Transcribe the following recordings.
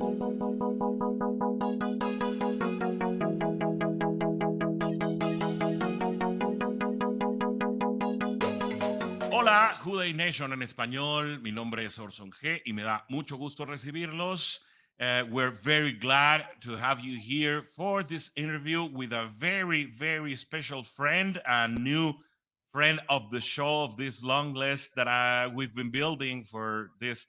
Hola, WHODEY NATION en español. Mi nombre es Orson G. y me da mucho gusto recibirlos. We're very glad to have you here for this interview with a very, very special friend, a new friend of the show, of this long list that we've been building for this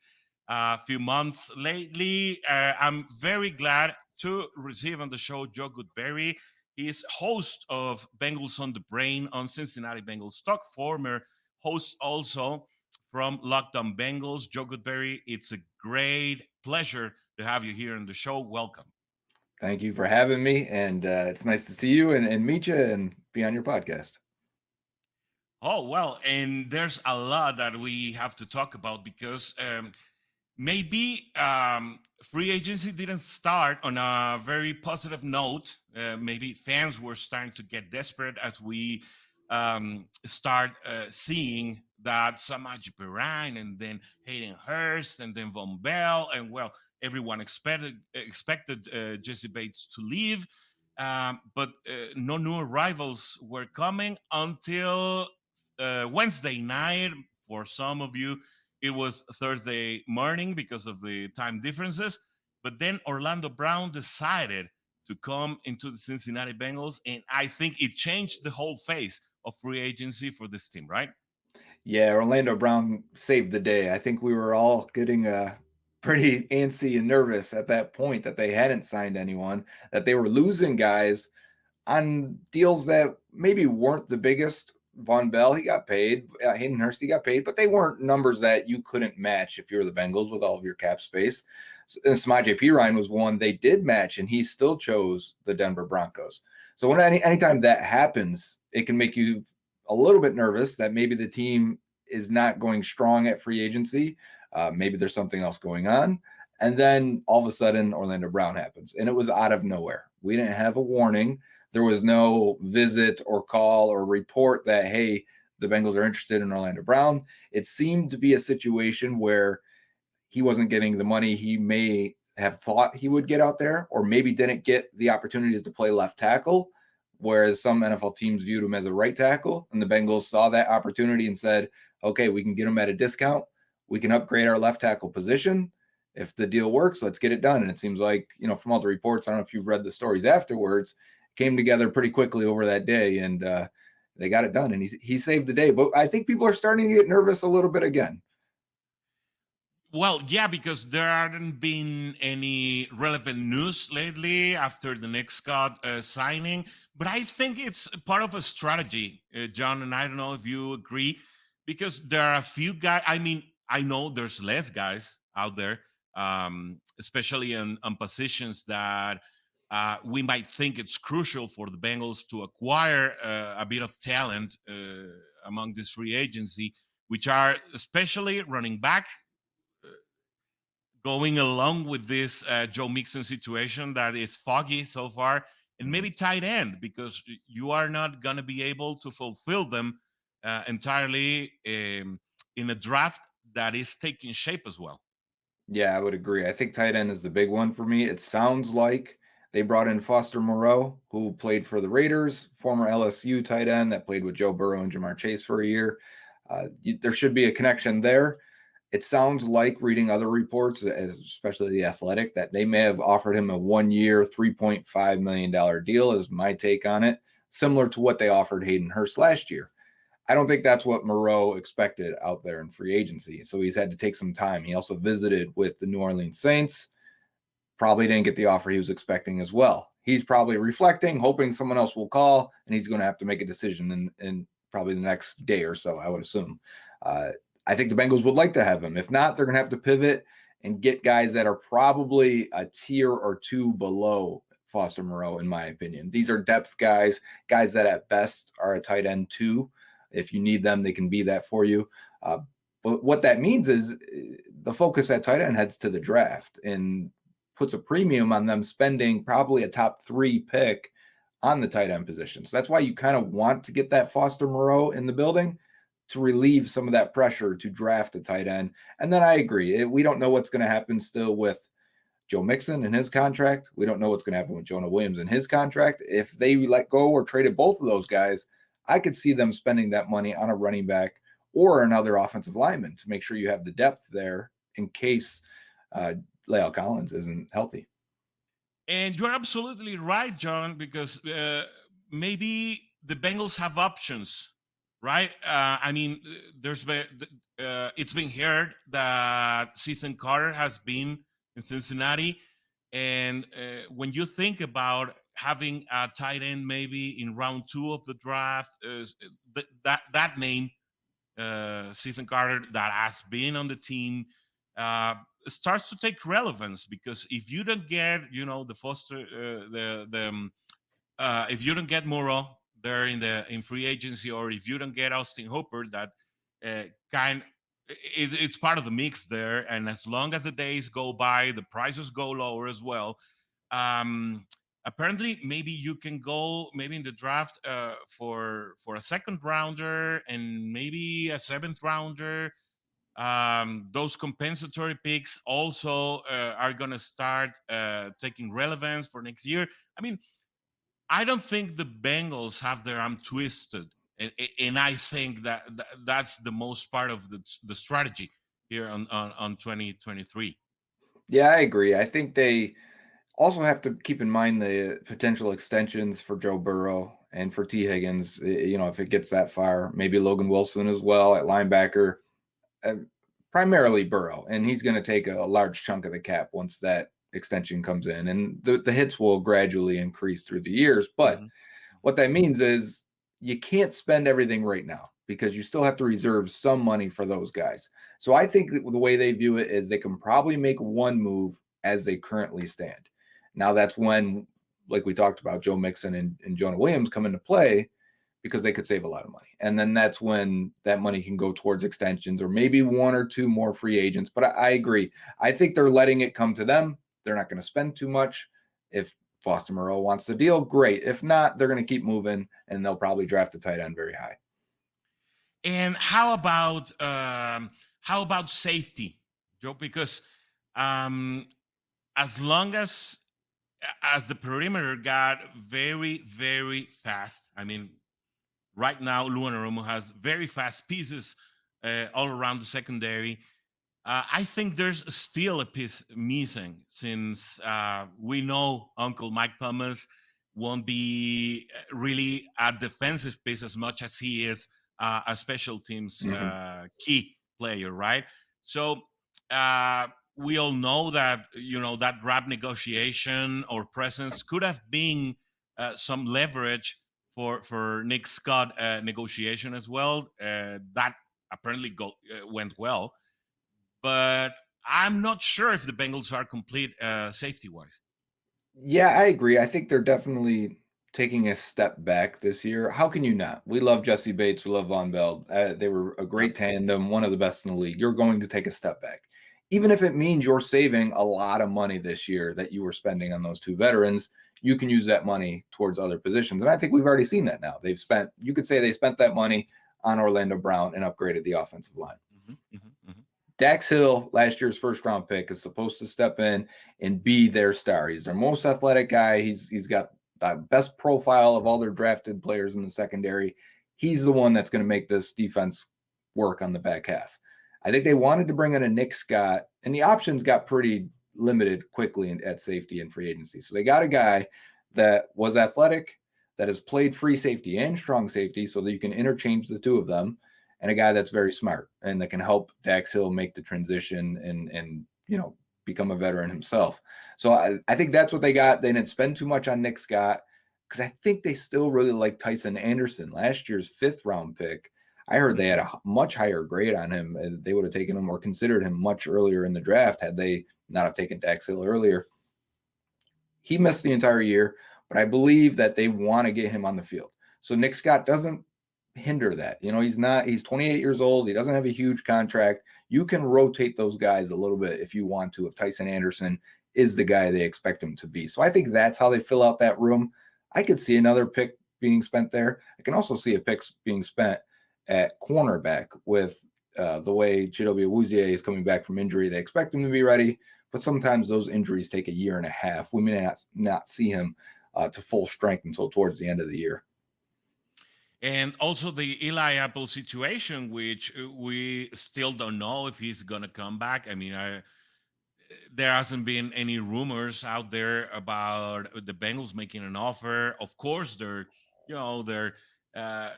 few months lately. I'm very glad to receive on the show Joe Goodberry. He's host of Bengals on the Brain on Cincinnati Bengals Talk, former host also from Lockdown Bengals. Joe Goodberry, it's a great pleasure to have you here on the show. Welcome. Thank you for having me, and it's nice to see you and meet you and be on your podcast. Oh, well, and there's a lot that we have to talk about because maybe free agency didn't start on a very positive note. Maybe fans were starting to get desperate as we start seeing that Samaje Perine and then Hayden Hurst and then Von Bell, and well, everyone expected Jesse Bates to leave, but no new arrivals were coming until Wednesday night. For some of you, it was Thursday morning because of the time differences. But then Orlando Brown decided to come into the Cincinnati Bengals, and I think it changed the whole face of free agency for this team, right? Yeah, Orlando Brown saved the day. I think we were all getting pretty antsy and nervous at that point that they hadn't signed anyone, that they were losing guys on deals that maybe weren't the biggest. Von Bell, he got paid. Hayden Hurst, he got paid, but they weren't numbers that you couldn't match if you're the Bengals with all of your cap space. Samaje Perine was one they did match, and he still chose the Denver Broncos. So anytime that happens, it can make you a little bit nervous that maybe the team is not going strong at free agency. Maybe there's something else going on. And then all of a sudden, Orlando Brown happens, and it was out of nowhere. We didn't have a warning. There was no visit or call or report that, hey, the Bengals are interested in Orlando Brown. It seemed to be a situation where he wasn't getting the money he may have thought he would get out there, or maybe didn't get the opportunities to play left tackle, whereas some NFL teams viewed him as a right tackle, and the Bengals saw that opportunity and said, okay, we can get him at a discount. We can upgrade our left tackle position. If the deal works, let's get it done. And it seems like, from all the reports, I don't know if you've read the stories afterwards, came together pretty quickly over that day, and they got it done, and he saved the day. But I think people are starting to get nervous a little bit again. Well, yeah, because there haven't been any relevant news lately after the Nick Scott signing. But I think it's part of a strategy, John, and I don't know if you agree, because there are a few guys. I mean, I know there's less guys out there, especially on positions that we might think it's crucial for the Bengals to acquire a bit of talent among this free agency, which are especially running back, going along with this Joe Mixon situation that is foggy so far, and maybe tight end, because you are not going to be able to fulfill them entirely in a draft that is taking shape as well. Yeah, I would agree. I think tight end is the big one for me. It sounds like they brought in Foster Moreau, who played for the Raiders, former LSU tight end that played with Joe Burrow and Jamar Chase for a year. There should be a connection there. It sounds like, reading other reports, especially The Athletic, that they may have offered him a 1-year, $3.5 million deal, is my take on it, similar to what they offered Hayden Hurst last year. I don't think that's what Moreau expected out there in free agency, so he's had to take some time. He also visited with the New Orleans Saints, probably didn't get the offer he was expecting as well. He's probably reflecting, hoping someone else will call, and he's going to have to make a decision in probably the next day or so, I would assume. I think the Bengals would like to have him. If not, they're going to have to pivot and get guys that are probably a tier or two below Foster Moreau, in my opinion. These are depth guys that at best are a tight end 2. If you need them, they can be that for you. But what that means is the focus at tight end heads to the draft and puts a premium on them spending probably a top 3 pick on the tight end position. So that's why you kind of want to get that Foster Moreau in the building, to relieve some of that pressure to draft a tight end. And then I agree, we don't know what's going to happen still with Joe Mixon and his contract. We don't know what's going to happen with Jonah Williams and his contract. If they let go or traded both of those guys, I could see them spending that money on a running back or another offensive lineman to make sure you have the depth there in case La'el Collins isn't healthy. And you're absolutely right, John, because maybe the Bengals have options, right? I mean, there's been it's been heard that Ethan Carter has been in Cincinnati, and when you think about having a tight end maybe in round 2 of the draft, that name, Ethan Carter, that has been on the team, starts to take relevance, because if you don't get, the Foster, if you don't get Morrow there in free agency, or if you don't get Austin Hooper, that it's part of the mix there. And as long as the days go by, the prices go lower as well. Apparently, maybe you can go maybe in the draft for a second rounder and maybe a 7th rounder. Those compensatory picks also are going to start taking relevance for next year. I mean, I don't think the Bengals have their arm twisted, and I think that's the most part of the strategy here on 2023. Yeah, I agree. I think they also have to keep in mind the potential extensions for Joe Burrow and for T. Higgins. If it gets that far, maybe Logan Wilson as well at linebacker. Primarily Burrow, and he's going to take a large chunk of the cap once that extension comes in, and the hits will gradually increase through the years. But what that means is you can't spend everything right now, because you still have to reserve some money for those guys. So I think that the way they view it is they can probably make one move as they currently stand. Now that's when, like we talked about, Joe Mixon and Jonah Williams come into play, because they could save a lot of money. And then that's when that money can go towards extensions or maybe 1 or 2 more free agents. But I agree. I think they're letting it come to them. They're not going to spend too much. If Foster Moreau wants the deal, great. If not, they're going to keep moving, and they'll probably draft a tight end very high. And how about safety, Joe? Because as long as the perimeter got very, very fast, I mean, right now, Luanarumo has very fast pieces all around the secondary. I think there's still a piece missing, since we know Uncle Mike Thomas won't be really a defensive piece as much as he is a special teams key player, right? So we all know that, that draft negotiation or presence could have been some leverage for Nick Scott negotiation as well. That apparently went well, but I'm not sure if the Bengals are complete safety wise. Yeah, I agree. I think they're definitely taking a step back this year. How can you not? We love Jesse Bates. We love Von Bell. They were a great tandem, one of the best in the league. You're going to take a step back. Even if it means you're saving a lot of money this year that you were spending on those 2 veterans, you can use that money towards other positions. And I think we've already seen that now. You could say they spent that money on Orlando Brown and upgraded the offensive line. Dax Hill, last year's first-round pick, is supposed to step in and be their star. He's their most athletic guy. He's got the best profile of all their drafted players in the secondary. He's the one that's going to make this defense work on the back half. I think they wanted to bring in a Nick Scott, and the options got pretty limited quickly at safety and free agency. So they got a guy that was athletic, that has played free safety and strong safety, so that you can interchange the 2 of them, and a guy that's very smart and that can help Dax Hill make the transition and become a veteran himself. So I think that's what they got. They didn't spend too much on Nick Scott, because I think they still really like Tyson Anderson, last year's 5th-round pick. I heard they had a much higher grade on him. They would have taken him or considered him much earlier in the draft had they not have taken Dax Hill earlier. He missed the entire year, but I believe that they want to get him on the field. So Nick Scott doesn't hinder that. He's 28 years old. He doesn't have a huge contract. You can rotate those guys a little bit if you want to, if Tyson Anderson is the guy they expect him to be. So I think that's how they fill out that room. I could see another pick being spent there. I can also see a pick being spent at cornerback with the way Chidobe Awuzie is coming back from injury. They expect him to be ready, but sometimes those injuries take a year and a half. We may not see him to full strength until towards the end of the year. And also the Eli Apple situation, which we still don't know if he's going to come back. I mean, there hasn't been any rumors out there about the Bengals making an offer. Of course, they're uh,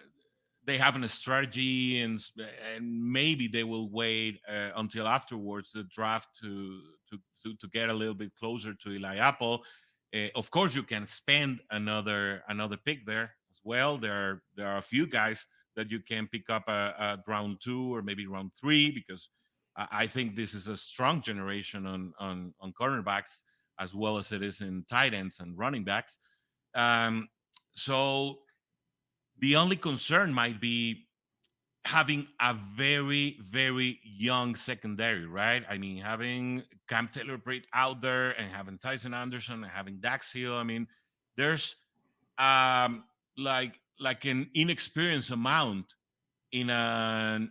they have a strategy, and maybe they will wait until afterwards the draft to get a little bit closer to Eli Apple. Of course, you can spend another pick there as well. There are a few guys that you can pick up at round 2 or maybe round 3, because I think this is a strong generation on cornerbacks as well as it is in tight ends and running backs. Um, so the only concern might be having a very, very young secondary, right? I mean, having Cam Taylor-Britt out there and having Tyson Anderson and having Dax Hill. I mean, there's like an inexperienced amount in a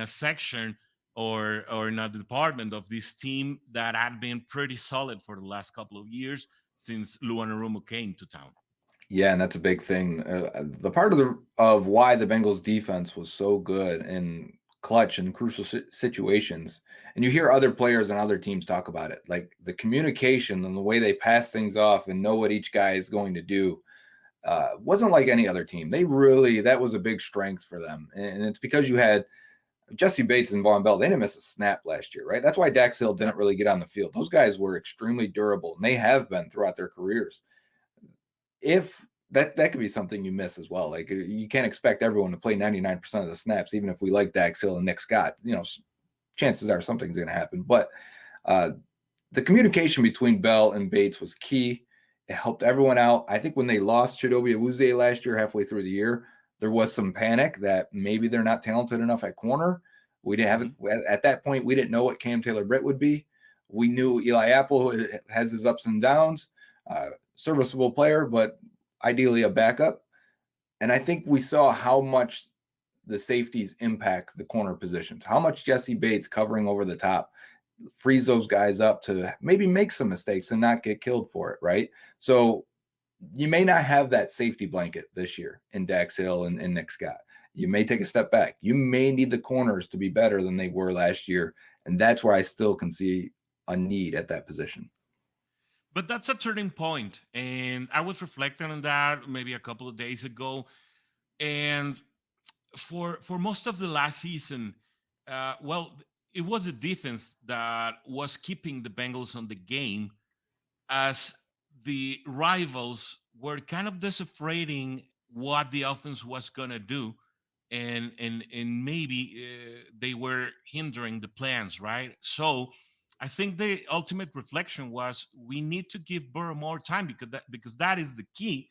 section or in a department of this team that had been pretty solid for the last couple of years since Luanarumo came to town. Yeah, and that's a big thing. The part of why the Bengals defense was so good in clutch and crucial situations, and you hear other players and other teams talk about it, like the communication and the way they pass things off and know what each guy is going to do, wasn't like any other team. That was a big strength for them, and it's because you had Jesse Bates and Von Bell. They didn't miss a snap last year, right? That's why Dax Hill didn't really get on the field. Those guys were extremely durable, and they have been throughout their careers. If that could be something you miss as well. Like, you can't expect everyone to play 99% of the snaps, even if we like Dax Hill and Nick Scott. Chances are something's going to happen. But the communication between Bell and Bates was key. It helped everyone out. I think when they lost Chidobe Awuzie last year, halfway through the year, there was some panic that maybe they're not talented enough at corner. We didn't have at that point. We didn't know what Cam Taylor-Britt would be. We knew Eli Apple has his ups and downs. Serviceable player, but ideally a backup. And I think we saw how much the safeties impact the corner positions, how much Jesse Bates covering over the top frees those guys up to maybe make some mistakes and not get killed for it, right? So you may not have that safety blanket this year in Dax Hill and Nick Scott. You may take a step back. You may need the corners to be better than they were last year. And that's where I still can see a need at that position. But that's a turning point, and I was reflecting on that maybe a couple of days ago. And for most of the last season, it was a defense that was keeping the Bengals on the game, as the rivals were kind of decipherating what the offense was gonna do, and maybe they were hindering the plans, right? So I think the ultimate reflection was we need to give Burrow more time, because that is the key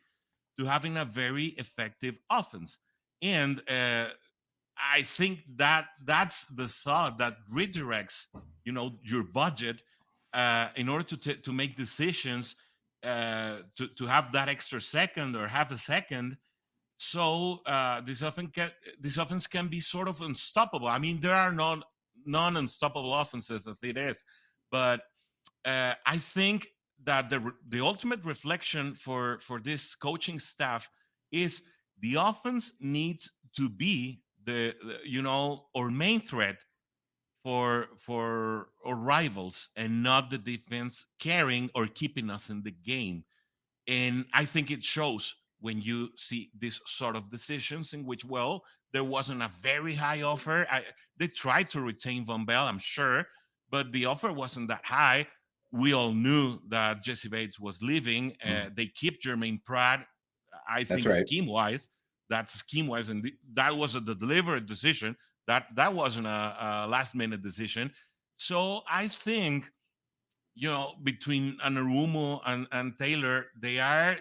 to having a very effective offense. And I think that's the thought that redirects, your budget in order to make decisions, to have that extra second or half a second. So this offense can be sort of unstoppable. I mean, there are non-unstoppable offenses as it is, but I think that the ultimate reflection for this coaching staff is the offense needs to be our main threat for our rivals, and not the defense carrying or keeping us in the game. And I think it shows when you see these sort of decisions in which, there wasn't a very high offer. They tried to retain Von Bell, I'm sure, but the offer wasn't that high. We all knew that Jesse Bates was leaving. They keep Jermaine Pratt. I think right. scheme-wise, and that was the deliberate decision. That wasn't a last-minute decision. So I think, between Anarumo and Taylor, they are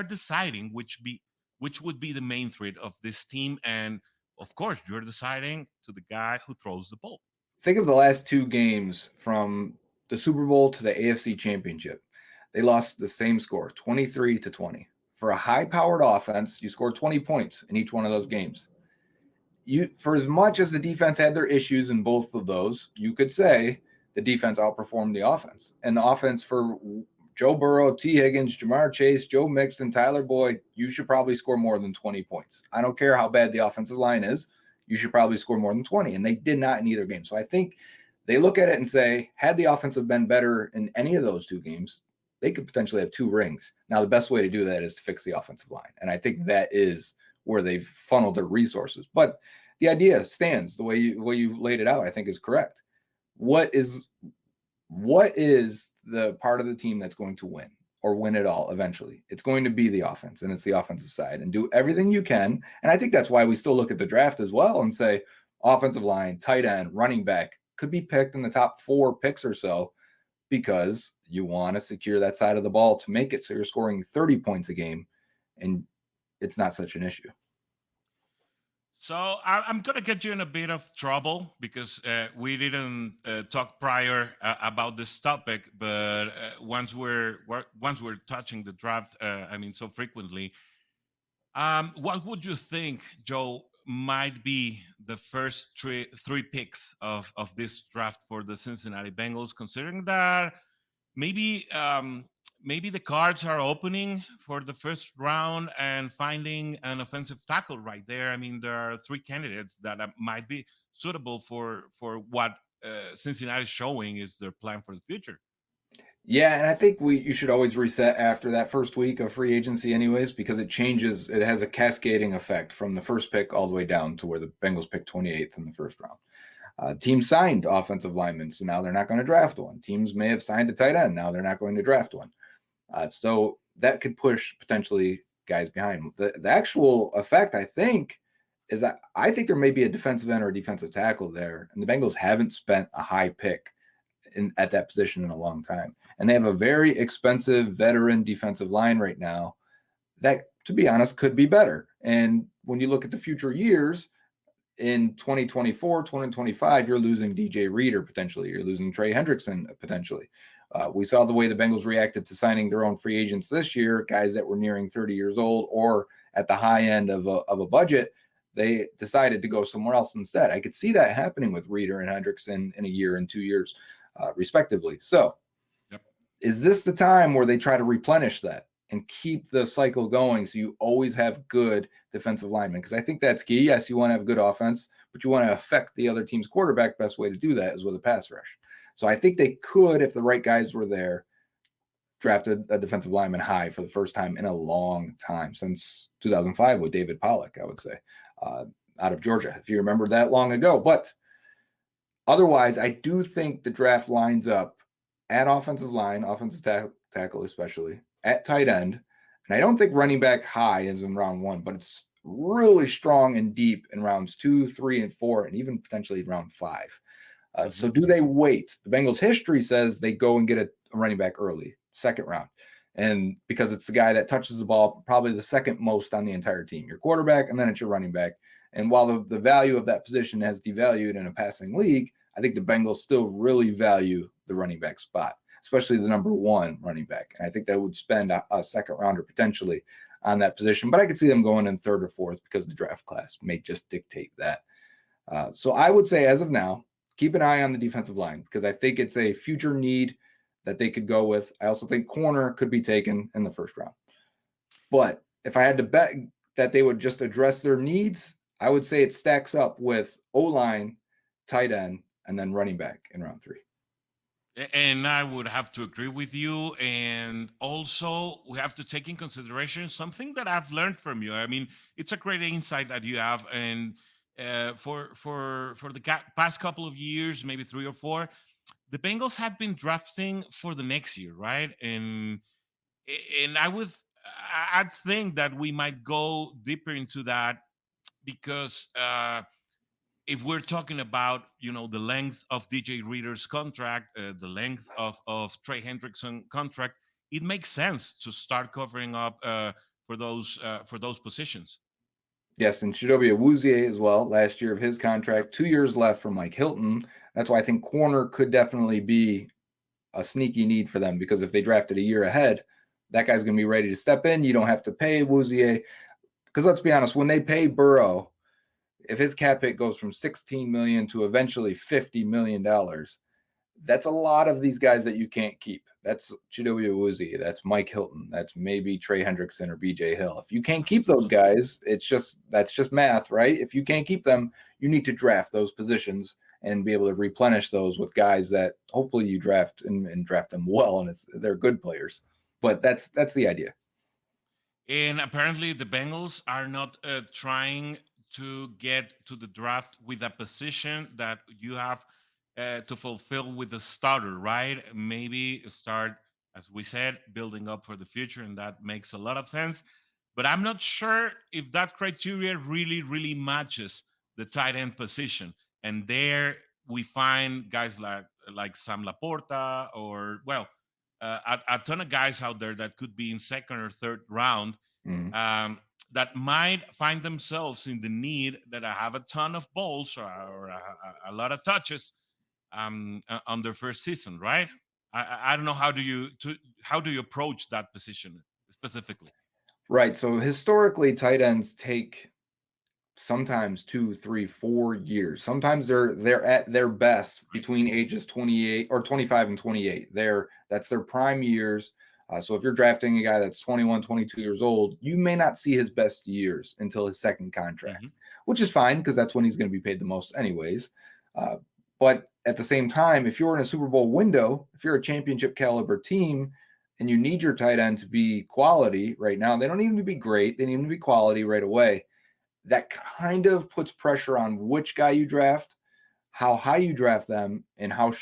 deciding which would be the main threat of this team, and of course, you're deciding to the guy who throws the ball. Think of the last 2 games from the Super Bowl to the AFC Championship. They lost the same score, 23-20. For a high-powered offense, you scored 20 points in each one of those games. For as much as the defense had their issues in both of those, you could say the defense outperformed the offense. And the offense for Joe Burrow, T. Higgins, Jamar Chase, Joe Mixon, Tyler Boyd, you should probably score more than 20 points. I don't care how bad the offensive line is. You should probably score more than 20. And they did not in either game. So I think they look at it and say, had the offensive been better in any of those two games, they could potentially have 2 rings. Now, the best way to do that is to fix the offensive line. And I think that is where they've funneled their resources. But the idea stands. The way you laid it out, I think, is correct. What is the part of the team that's going to win or win it all eventually? It's going to be the offense, and it's the offensive side, and do everything you can. And I think that's why we still look at the draft as well and say offensive line, tight end, running back could be picked in the top 4 picks or so, because you want to secure that side of the ball to make it so you're scoring 30 points a game, and it's not such an issue. So I'm gonna get you in a bit of trouble because we didn't talk prior about this topic, but once we're touching the draft, so frequently, what would you think, Joe, might be the first three picks of this draft for the Cincinnati Bengals, considering that maybe the cards are opening for the first round and finding an offensive tackle right there. I mean, there are 3 candidates that might be suitable for what Cincinnati is showing is their plan for the future. Yeah, and I think you should always reset after that first week of free agency anyways, because it changes. It has a cascading effect from the first pick all the way down to where the Bengals picked 28th in the first round. Teams signed offensive linemen, so now they're not going to draft one. Teams may have signed a tight end. Now they're not going to draft one. So that could push potentially guys behind. The actual effect, I think, is that I think there may be a defensive end or a defensive tackle there, and the Bengals haven't spent a high pick at that position in a long time. And they have a very expensive veteran defensive line right now that, to be honest, could be better. And when you look at the future years, in 2024, 2025, you're losing DJ Reader potentially. You're losing Trey Hendrickson potentially. We saw the way the Bengals reacted to signing their own free agents this year, guys that were nearing 30 years old or at the high end of a budget. They decided to go somewhere else instead. I could see that happening with Reader and Hendrickson in a year and 2 years, respectively. So is this the time where they try to replenish that and keep the cycle going so you always have good defensive linemen? Because I think that's key. Yes, you want to have good offense, but you want to affect the other team's quarterback. Best way to do that is with a pass rush. So I think they could, if the right guys were there, draft a defensive lineman high for the first time in a long time, since 2005 with David Pollock, I would say, out of Georgia, if you remember that long ago. But otherwise, I do think the draft lines up at offensive line, offensive tackle especially, at tight end. And I don't think running back high is in round 1, but it's really strong and deep in rounds 2, 3, and 4, and even potentially round 5. So do they wait? The Bengals' history says they go and get a running back early, second round. And because it's the guy that touches the ball probably the second most on the entire team, your quarterback, and then it's your running back. And while the value of that position has devalued in a passing league, I think the Bengals still really value the running back spot, especially the number 1 running back. And I think they would spend a second rounder potentially on that position. But I could see them going in 3rd or 4th because the draft class may just dictate that. So I would say, as of now, keep an eye on the defensive line, because I think it's a future need that they could go with. I also think corner could be taken in the first round. But if I had to bet that they would just address their needs, I would say it stacks up with O-line, tight end, and then running back in round 3. And I would have to agree with you. And also, we have to take in consideration something that I've learned from you. I mean, it's a great insight that you have. And for the past couple of years, maybe 3 or 4, the Bengals have been drafting for the next year, right? And I'd think that we might go deeper into that because if we're talking about the length of DJ Reader's contract, the length of Trey Hendrickson contract, it makes sense to start covering up for those positions. Yes, and Chidobe Awuzie as well. Last year of his contract, 2 years left from Mike Hilton. That's why I think corner could definitely be a sneaky need for them, because if they drafted a year ahead, that guy's going to be ready to step in. You don't have to pay Awuzie, because let's be honest, when they pay Burrow, if his cap hit goes from $16 million to eventually $50 million, That's a lot of these guys that you can't keep. That's Chidobe Awuzie, that's Mike Hilton, that's maybe Trey Hendrickson or BJ Hill. If you can't keep those guys, that's just math, right? If you can't keep them, you need to draft those positions and be able to replenish those with guys that hopefully you draft and draft them well, and they're good players. But that's the idea. And apparently, the Bengals are not trying to get to the draft with a position that you have to fulfill with the starter, right? Maybe start, as we said, building up for the future, and that makes a lot of sense. But I'm not sure if that criteria really, really matches the tight end position. And there we find guys like Sam Laporta, or well, a ton of guys out there that could be in second or third round, that might find themselves in the need that I have a ton of balls or a lot of touches on their first season, right? I don't know how do you approach that position specifically? Right. So historically, tight ends take sometimes 2, 3, 4 years. Sometimes they're at their best between ages 28 or 25 and 28. That's their prime years. So if you're drafting a guy that's 21, 22 years old, you may not see his best years until his second contract, which is fine because that's when he's going to be paid the most anyways. But at the same time, if you're in a Super Bowl window, if you're a championship caliber team and you need your tight end to be quality right now, they don't need to be great. They need to be quality right away. That kind of puts pressure on which guy you draft, how high you draft them, and how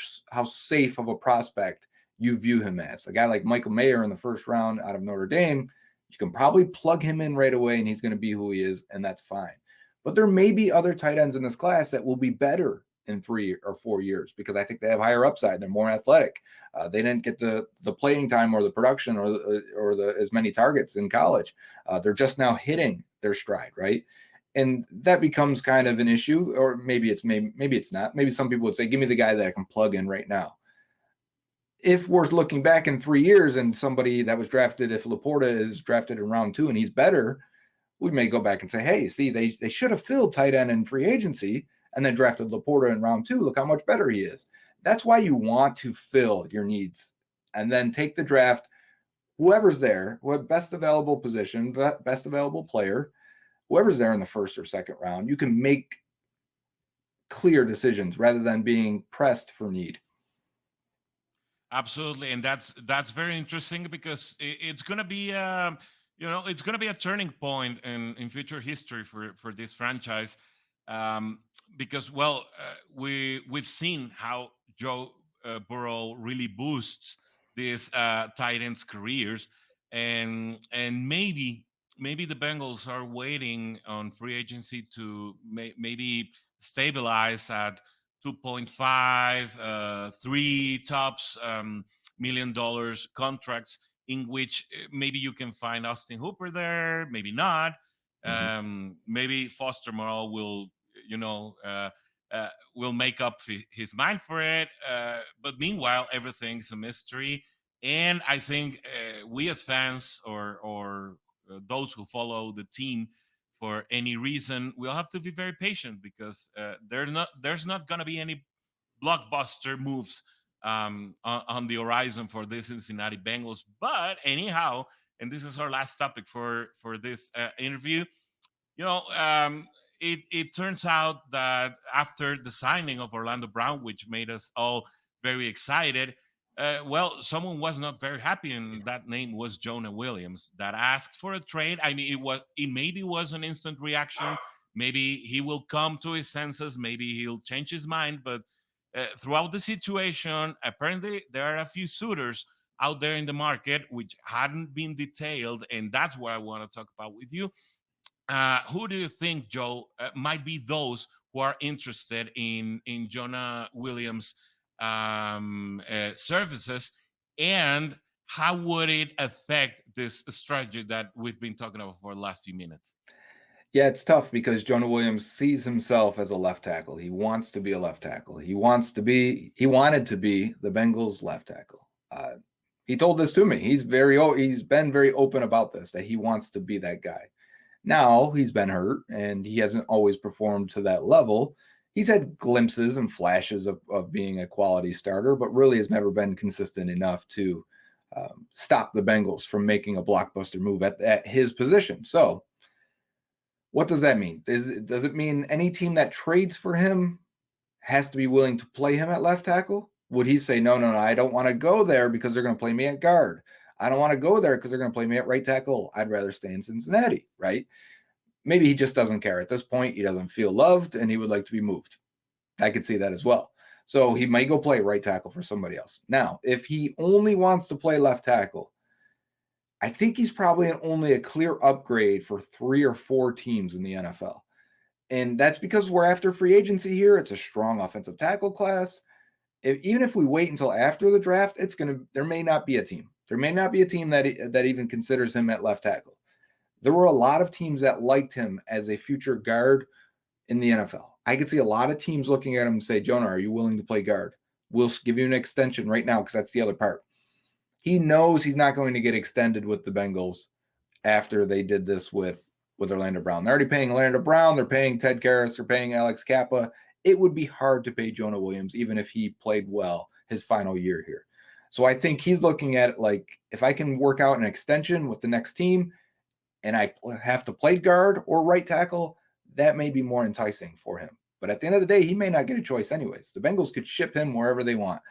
safe of a prospect you view him as. A guy like Michael Mayer in the first round out of Notre Dame, you can probably plug him in right away and he's going to be who he is, and that's fine. But there may be other tight ends in this class that will be better in 3 or 4 years because I think they have higher upside. They're more athletic. They didn't get the playing time or the production or the as many targets in college. They're just now hitting their stride, right? And that becomes kind of an issue, or maybe it's not. Maybe some people would say, give me the guy that I can plug in right now. If we're looking back in 3 years and somebody that was drafted, if Laporta is drafted in round 2 and he's better, we may go back and say, hey, see, they should have filled tight end in free agency and then drafted Laporta in round 2. Look how much better he is. That's why you want to fill your needs and then take the draft, whoever's there, what best available position, best available player, whoever's there in the first or second round. You can make clear decisions rather than being pressed for need. Absolutely, and that's very interesting because it's going to be it's going to be a turning point in future history for this franchise, because we've seen how Joe Burrow really boosts these tight ends careers, and maybe the Bengals are waiting on free agency to maybe stabilize at 2.5, 3 tops $1 million contracts, in which maybe you can find Austin Hooper there, maybe not. Maybe Foster Moreau will make up his mind for it. But meanwhile, everything's a mystery. And I think we as fans or those who follow the team for any reason, we'll have to be very patient because there's not going to be any blockbuster moves on the horizon for the Cincinnati Bengals. But anyhow, and this is our last topic for this interview, it turns out that after the signing of Orlando Brown, which made us all very excited, someone was not very happy, and that name was Jonah Williams, that asked for a trade. I mean, it maybe was an instant reaction. Maybe he will come to his senses. Maybe he'll change his mind. But throughout the situation, apparently there are a few suitors out there in the market which hadn't been detailed, and that's what I want to talk about with you. Who do you think, Joe, might be those who are interested in Jonah Williams' services, and how would it affect this strategy that we've been talking about for the last few minutes? Yeah, it's tough because Jonah Williams sees himself as a left tackle. He wants to be a left tackle. He wanted to be the Bengals left tackle. He told this to me. He's been very open about this, that he wants to be that guy. Now he's been hurt and he hasn't always performed to that level. he's had glimpses and flashes of being a quality starter, but really has never been consistent enough to stop the Bengals from making a blockbuster move at his position. So what does that mean? Does it mean any team that trades for him has to be willing to play him at left tackle? Would he say, no, I don't want to go there because they're going to play me at guard. I don't want to go there because they're going to play me at right tackle. I'd rather stay in Cincinnati, right? Maybe he just doesn't care at this point. He doesn't feel loved and he would like to be moved. I could see that as well. So he might go play right tackle for somebody else. Now, if he only wants to play left tackle, I think he's probably only a clear upgrade for 3 or 4 teams in the NFL. And that's because we're after free agency here. It's a strong offensive tackle class. Even if we wait until after the draft, there may not be a team. There may not be a team that even considers him at left tackle. There were a lot of teams that liked him as a future guard in the NFL. I could see a lot of teams looking at him and say, Jonah, are you willing to play guard? We'll give you an extension right now because that's the other part. He knows he's not going to get extended with the Bengals after they did this with Orlando Brown. They're already paying Orlando Brown. They're paying Ted Karras. They're paying Alex Kappa. It would be hard to pay Jonah Williams, even if he played well his final year here. So I think he's looking at it like, if I can work out an extension with the next team and I have to play guard or right tackle, that may be more enticing for him. But at the end of the day, he may not get a choice anyways. The Bengals could ship him wherever they want.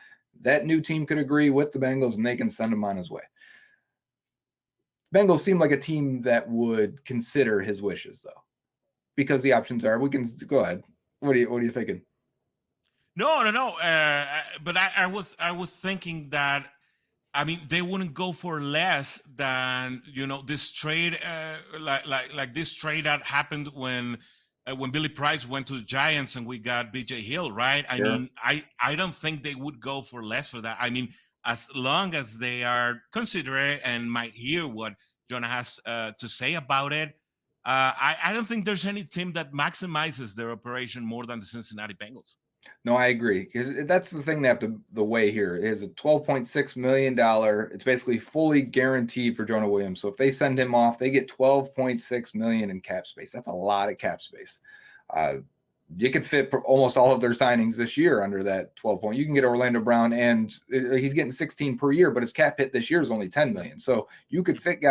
That new team could agree with the Bengals and they can send him on his way. Bengals seem like a team that would consider his wishes, though, because the options are, we can go ahead. What are you thinking? No. But I was thinking that, I mean, they wouldn't go for less than, this trade, like this trade that happened when Billy Price went to the Giants and we got BJ Hill, right? Sure. I mean, I don't think they would go for less for that. I mean, as long as they are considerate and might hear what Jonah has to say about it, I don't think there's any team that maximizes their operation more than the Cincinnati Bengals. No, I agree. Because that's the thing they have to weigh here. It is a $12.6 million. It's basically fully guaranteed for Jonah Williams. So if they send him off, they get $12.6 million in cap space. That's a lot of cap space. You could fit almost all of their signings this year under that 12 point. You can get Orlando Brown, and he's getting 16 per year, but his cap hit this year is only 10 million. So you could fit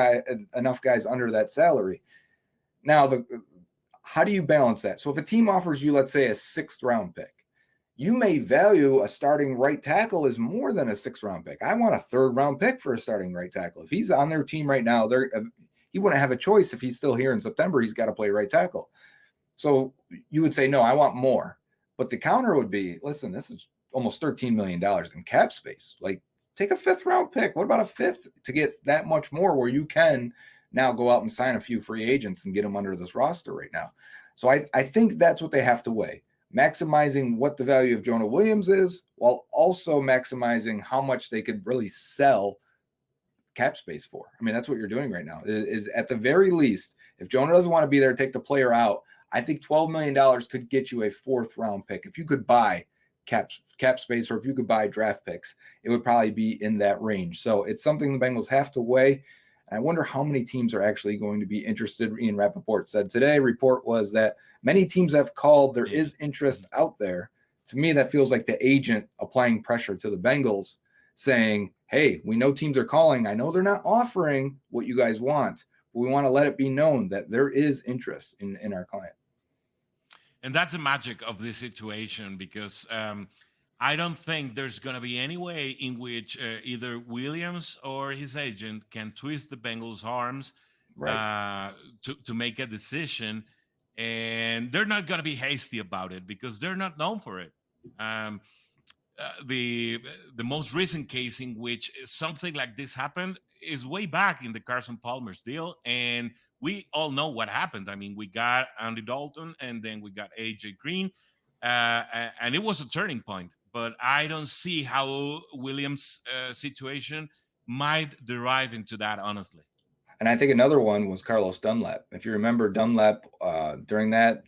enough guys under that salary. Now, how do you balance that? So if a team offers you, let's say, a 6th round pick, you may value a starting right tackle as more than a 6th round pick. I want a 3rd round pick for a starting right tackle. If he's on their team right now, he wouldn't have a choice. If he's still here in September, he's got to play right tackle. So you would say, no, I want more. But the counter would be, listen, this is almost $13 million in cap space. Like, take a 5th round pick. What about a 5th to get that much more, where you can now go out and sign a few free agents and get them under this roster right now? So I think that's what they have to weigh. Maximizing what the value of Jonah Williams is, while also maximizing how much they could really sell cap space for. I mean, that's what you're doing right now. Is at the very least, if Jonah doesn't want to be there, take the player out. I think $12 million could get you a 4th round pick. If you could buy cap space, or if you could buy draft picks, it would probably be in that range. So it's something the Bengals have to weigh. I wonder how many teams are actually going to be interested. Ian Rappaport said today, report was that many teams have called. There is interest out there. To me, that feels like the agent applying pressure to the Bengals, saying, hey, we know teams are calling. I know they're not offering what you guys want, but we want to let it be known that there is interest in our client. And that's the magic of this situation, because I don't think there's going to be any way in which either Williams or his agent can twist the Bengals' arms, right, to make a decision. And they're not going to be hasty about it because they're not known for it. The most recent case in which something like this happened is way back in the Carson Palmer's deal. And we all know what happened. I mean, we got Andy Dalton and then we got AJ Green. And it was a turning point. But I don't see how Williams' situation might derive into that, honestly. And I think another one was Carlos Dunlap. If you remember Dunlap during that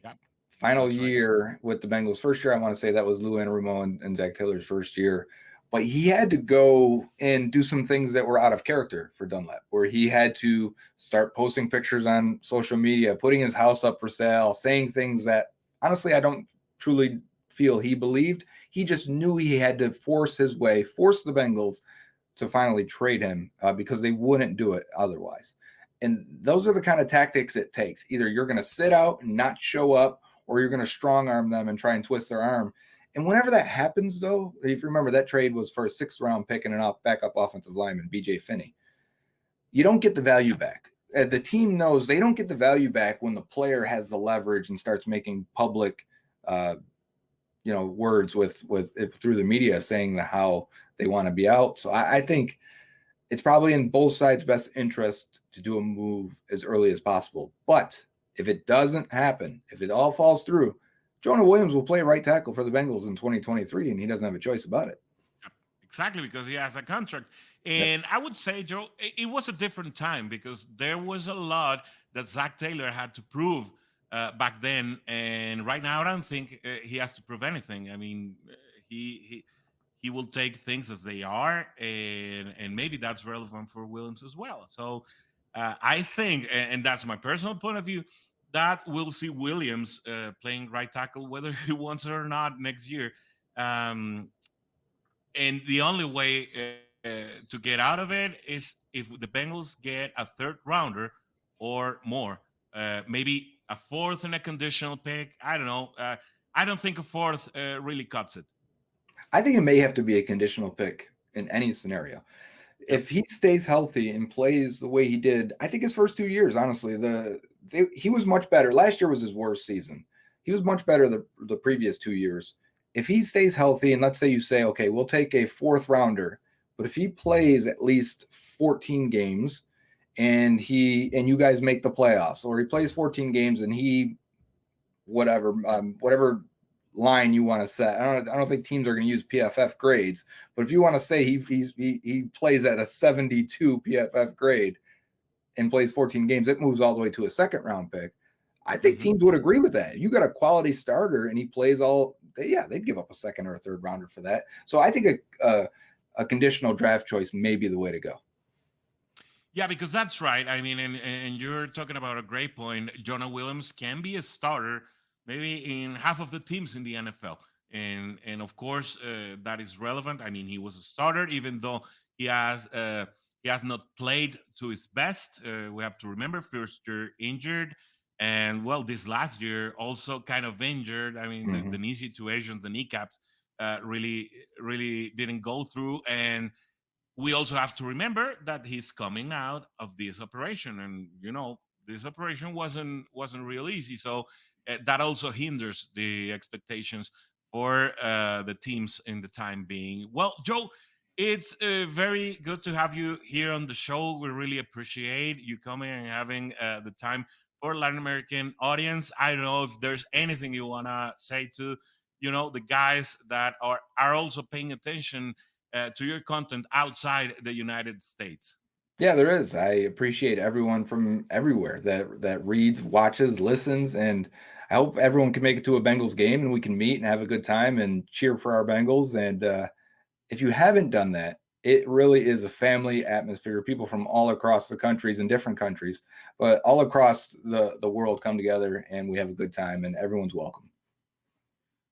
final year with the Bengals, first year, I want to say that was Lou Anarumo and Zach Taylor's first year. But he had to go and do some things that were out of character for Dunlap, where he had to start posting pictures on social media, putting his house up for sale, saying things that, honestly, I don't truly feel he believed. He just knew he had to force his way, force the Bengals to finally trade him because they wouldn't do it otherwise. And those are the kind of tactics it takes. Either you're going to sit out and not show up, or you're going to strong arm them and try and twist their arm. And whenever that happens, though, if you remember, that trade was for a 6th round pick and an backup offensive lineman, BJ Finney. You don't get the value back. The team knows they don't get the value back when the player has the leverage and starts making public, words with through the media saying how they want to be out. So I think it's probably in both sides' best interest to do a move as early as possible. But if it doesn't happen, if it all falls through, Jonah Williams will play right tackle for the Bengals in 2023, and he doesn't have a choice about it. Exactly, because he has a contract. And I would say, Joe, it was a different time because there was a lot that Zach Taylor had to prove back then. And right now, I don't think he has to prove anything. I mean, he will take things as they are, and maybe that's relevant for Williams as well. So I think, and that's my personal point of view, that we'll see Williams playing right tackle whether he wants it or not next year. And the only way to get out of it is if the Bengals get a 3rd rounder or more, maybe a 4th and a conditional pick. I don't know. I don't think a 4th really cuts it. I think it may have to be a conditional pick in any scenario. If he stays healthy and plays the way he did, I think his first 2 years, honestly, he was much better. Last year was his worst season. He was much better the previous 2 years. If he stays healthy, and let's say you say, okay, we'll take a 4th rounder, but if he plays at least 14 games and you guys make the playoffs, or he plays 14 games and he whatever line you want to set. I don't think teams are going to use PFF grades, but if you want to say he plays at a 72 PFF grade and plays 14 games, it moves all the way to a 2nd round pick. I think teams would agree with that. You got a quality starter and he plays they'd give up a 2nd or a 3rd rounder for that. So I think a conditional draft choice may be the way to go. Yeah, because that's right. I mean, and you're talking about a great point. Jonah Williams can be a starter maybe in half of the teams in the NFL. And of course, that is relevant. I mean, he was a starter, even though he has not played to his best. We have to remember, first year injured. And well, this last year also kind of injured. I mean, the knee situations, the kneecaps really didn't go through. And we also have to remember that he's coming out of this operation, and this operation wasn't real easy. So that also hinders the expectations for the teams in the time being. Well, Joe, it's very good to have you here on the show. We really appreciate you coming and having the time for Latin American audience. I don't know if there's anything you want to say to the guys that are also paying attention to your content outside the United States. Yeah, there is. I appreciate everyone from everywhere that reads, watches, listens, and I hope everyone can make it to a Bengals game and we can meet and have a good time and cheer for our Bengals. And if you haven't done that, it really is a family atmosphere. People from all across the countries and different countries, but all across the world come together and we have a good time and everyone's welcome.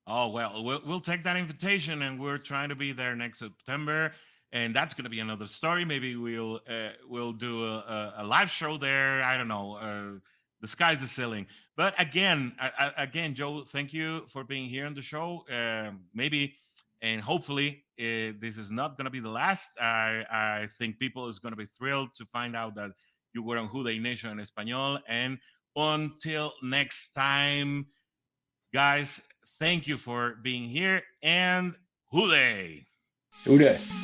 Oh, well, we'll take that invitation, and we're trying to be there next September, and that's going to be another story. Maybe we'll do a live show there. I don't know. The sky's the ceiling. But again, Joe, thank you for being here on the show. Maybe and hopefully this is not going to be the last. I think people is going to be thrilled to find out that you were on WHODEY Nation in español. And until next time, guys, thank you for being here, and WHODEY. WHODEY.